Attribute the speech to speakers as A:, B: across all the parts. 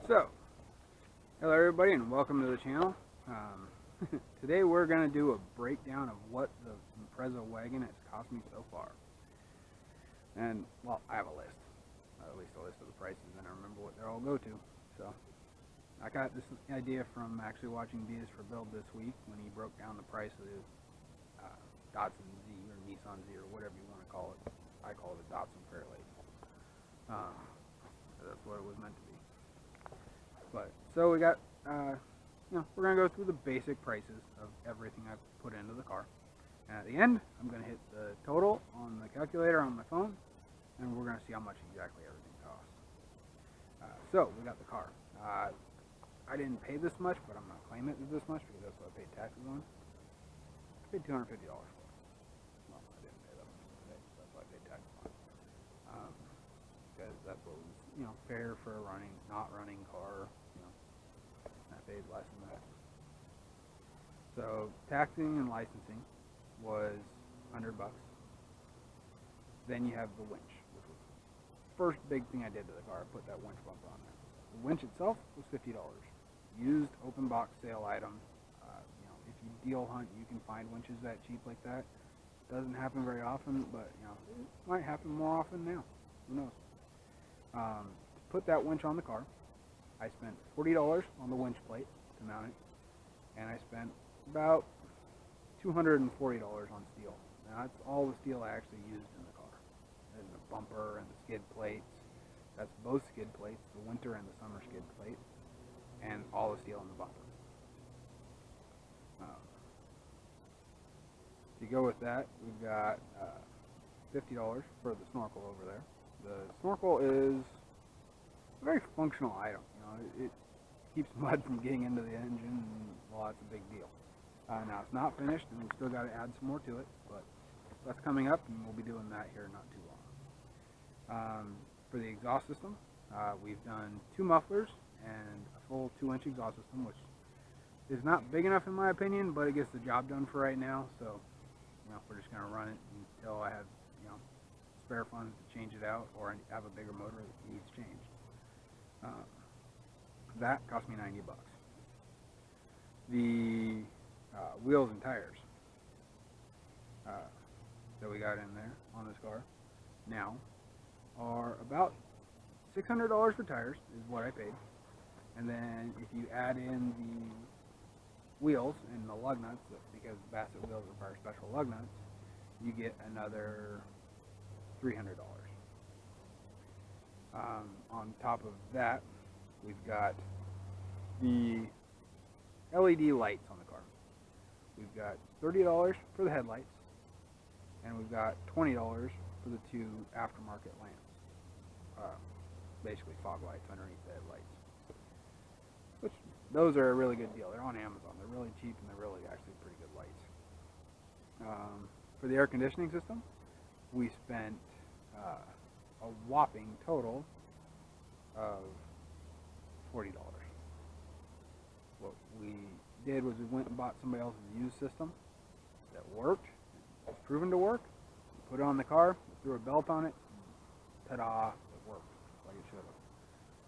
A: So, hello everybody and welcome to the channel. Today we're going to do a breakdown of what the Impreza wagon has cost me so far. And, well, I have a list. At least a list of the prices, and I remember what they all go to. So, I got this idea from actually watching B is for Build this week when he broke down the price of the Datsun Z or Nissan Z or whatever you want to call it. I call it a Datsun Fairlady. That's what it was meant to be. But so we got, we're gonna go through the basic prices of everything I've put into the car, and at the end, I'm gonna hit the total on the calculator on my phone, and we're gonna see how much exactly everything costs. So we got the car. I didn't pay this much, but I'm gonna claim it as this much because that's what I paid taxes on. I paid $250 for it. Well, I didn't pay that much to pay, so that's what I paid taxes on. Because that's what was, fair for a not running car. I paid less than that. So taxing and licensing was $100. Then you have the winch, which was the first big thing I did to the car. I put that winch bumper on there. The winch itself was $50. Used open box sale item. If you deal hunt, you can find winches that cheap like that. Doesn't happen very often, but it might happen more often now. Who knows? To put that winch on the car, I spent $40 on the winch plate to mount it, and I spent about $240 on steel. Now that's all the steel I actually used in the car. And the bumper and the skid plates. That's both skid plates, the winter and the summer skid plate, and all the steel in the bumper. To go with that, we've got $50 for the Snorkel over there. The Snorkel is a very functional item. It keeps mud from getting into the engine, and well, that's a big deal. Now it's not finished, and we've still got to add some more to it, but that's coming up, and we'll be doing that here not too long. For the exhaust system, we've done 2 mufflers and a full 2-inch exhaust system, which is not big enough in my opinion, but it gets the job done for right now. So, we're just going to run it until I have spare funds to change it out, or I have a bigger motor that needs changed. That cost me $90. The wheels and tires that we got in there on this car now are about $600 for tires is what I paid, and then if you add in the wheels and the lug nuts, because Bassett wheels require special lug nuts, you get another $300. On top of that, we've got the LED lights on the car. We've got $30 for the headlights, and we've got $20 for the 2 aftermarket lamps. Basically fog lights underneath the headlights. Which, those are a really good deal. They're on Amazon. They're really cheap, and they're really actually pretty good lights. For the air conditioning system, we spent a whopping total of $40. What we did was we went and bought somebody else's used system that worked. It was proven to work. We put it on the car, we threw a belt on it, ta-da, it worked like it should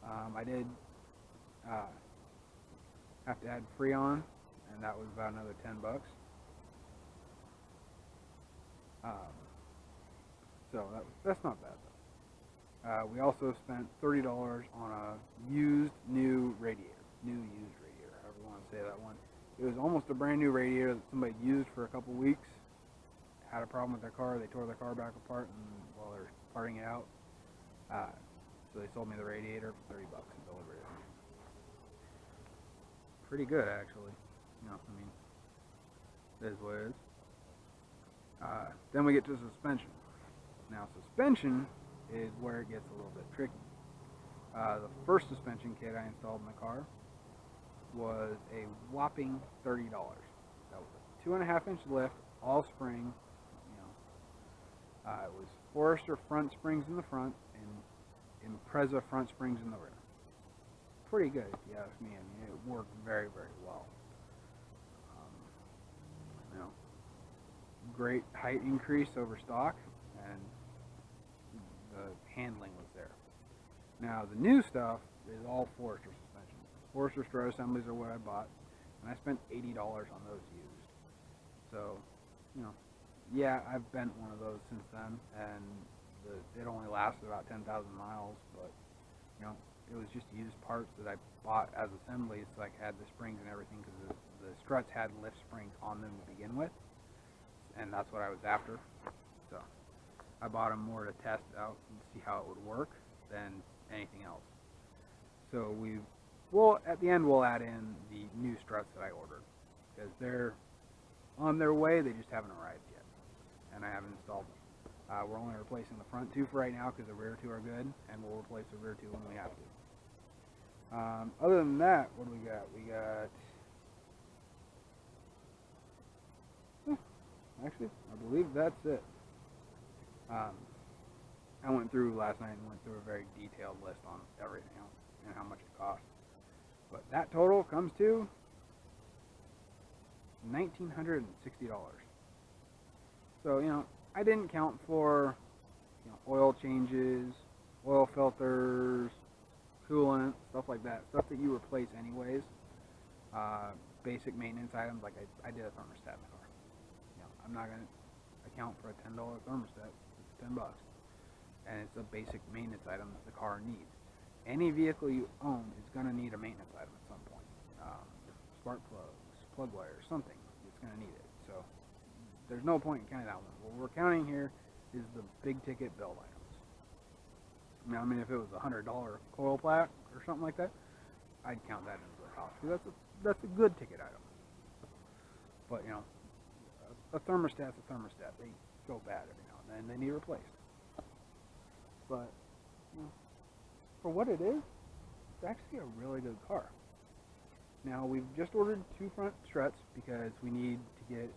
A: have. I did have to add Freon, and that was about another $10. So that's not bad though. We also spent $30 on a used new radiator, however you want to say that one. It was almost a brand new radiator that somebody used for a couple weeks. Had a problem with their car. They tore their car back apart, and while they're parting it out, so they sold me the radiator for $30 and delivered it. Pretty good, actually. It is what it is. Then we get to suspension. Now, suspension is where it gets a little bit tricky. The first suspension kit I installed in the car was a whopping $30. That was a 2.5-inch lift, all spring. It was Forester front springs in the front and Impreza front springs in the rear. Pretty good, if you ask me. It worked very, very well. Great height increase over stock, and the handling was there. Now the new stuff is all Forester suspension. Forester strut assemblies are what I bought, and I spent $80 on those used. So, you know, yeah, I've bent one of those since then, and it only lasted about 10,000 miles, but, you know, it was just used parts that I bought as assemblies, so I had the springs and everything, because the struts had lift springs on them to begin with, and that's what I was after. So I bought them more to test it out and see how it would work than anything else. So at the end we'll add in the new struts that I ordered, because they're on their way, they just haven't arrived yet, and I haven't installed them. We're only replacing the front two for right now because the rear two are good, and we'll replace the rear two when we have to. Other than that, what do we got? We got, actually, I believe that's it. I went through last night and went through a very detailed list on everything else and how much it costs. But that total comes to $1,960. So, you know, I didn't count for, you know, oil changes, oil filters, coolant, stuff like that. Stuff that you replace anyways. Basic maintenance items, like I did a thermostat in the car. You know, I'm not going to account for a $10 thermostat. It's $10. And it's a basic maintenance item that the car needs. Any vehicle you own is going to need a maintenance item at some point. Spark plugs, plug wires, something. It's going to need it. So there's no point in counting that one. What we're counting here is the big ticket build items. Now, I mean, if it was a $100 coil plaque or something like that, I'd count that into the cost, because that's a good ticket item. But, you know, a thermostat's a thermostat. They go bad every now and then. They need replaced. But, you know, for what it is, it's actually a really good car. Now, we've just ordered two front struts because we need to get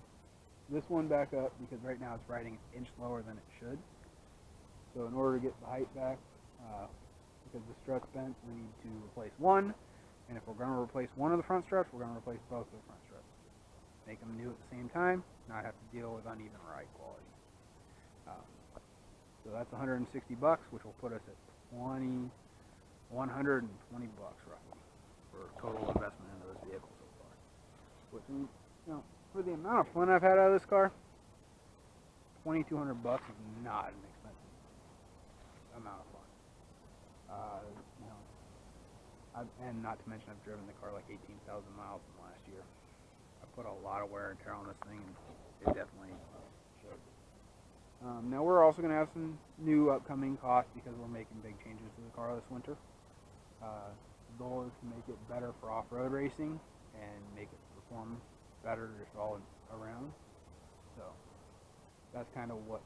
A: this one back up, because right now it's riding an inch lower than it should. So in order to get the height back, because the strut's bent, we need to replace one. And if we're going to replace one of the front struts, we're going to replace both of the front struts. Make them new at the same time, not have to deal with uneven ride quality. So that's $160, which will put us at $120 roughly for total investment into this vehicle so far. Which, you know, for the amount of fun I've had out of this car, $2,200 is not an expensive amount of fun. You know, and not to mention I've driven the car like 18,000 miles in the last year. I put a lot of wear and tear on this thing, and it definitely showed. Now we're also going to have some new upcoming costs because we're making big changes to the car this winter. The goal is to make it better for off-road racing and make it perform better just all around. So that's kind of what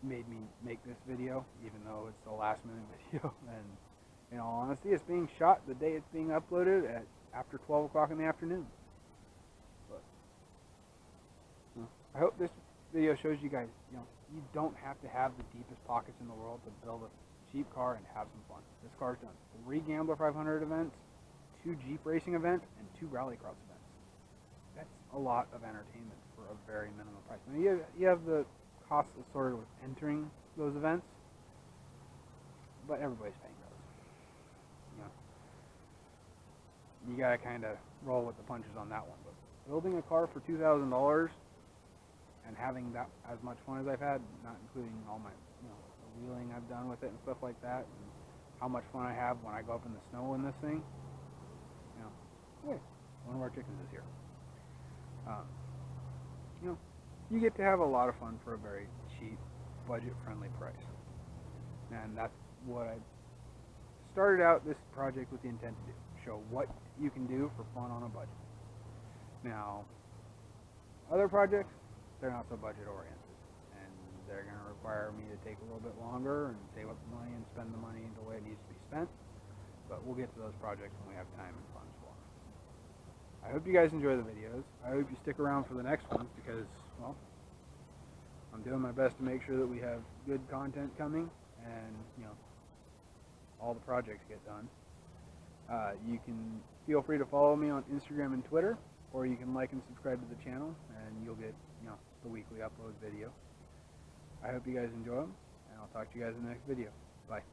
A: made me make this video, even though it's the last minute video. And in all honesty, it's being shot the day it's being uploaded at after 12 o'clock in the afternoon. But I hope this video shows you guys, you know, you don't have to have the deepest pockets in the world to build a cheap car and have some fun. This car's done 3 Gambler 500 events, 2 Jeep racing events, and 2 Rallycross events. That's a lot of entertainment for a very minimum price. Now you have the costs associated with entering those events, but everybody's paying those. You know, you gotta kind of roll with the punches on that one. But building a car for $2,000 and having that as much fun as I've had, not including all my, you know, the wheeling I've done with it and stuff like that, and how much fun I have when I go up in the snow in this thing. You know, hey, one of our chickens is here. You know, you get to have a lot of fun for a very cheap, budget-friendly price. And that's what I started out this project with the intent to do. Show what you can do for fun on a budget. Now, other projects, they're not so budget-oriented. And they're going to require me to take a little bit longer and save up the money and spend the money the way it needs to be spent. But we'll get to those projects when we have time and funds for them. I hope you guys enjoy the videos. I hope you stick around for the next ones because, well, I'm doing my best to make sure that we have good content coming and, you know, all the projects get done. You can feel free to follow me on Instagram and Twitter, or you can like and subscribe to the channel and you'll get, you know, the weekly upload video. I hope you guys enjoy them, and I'll talk to you guys in the next video. Bye.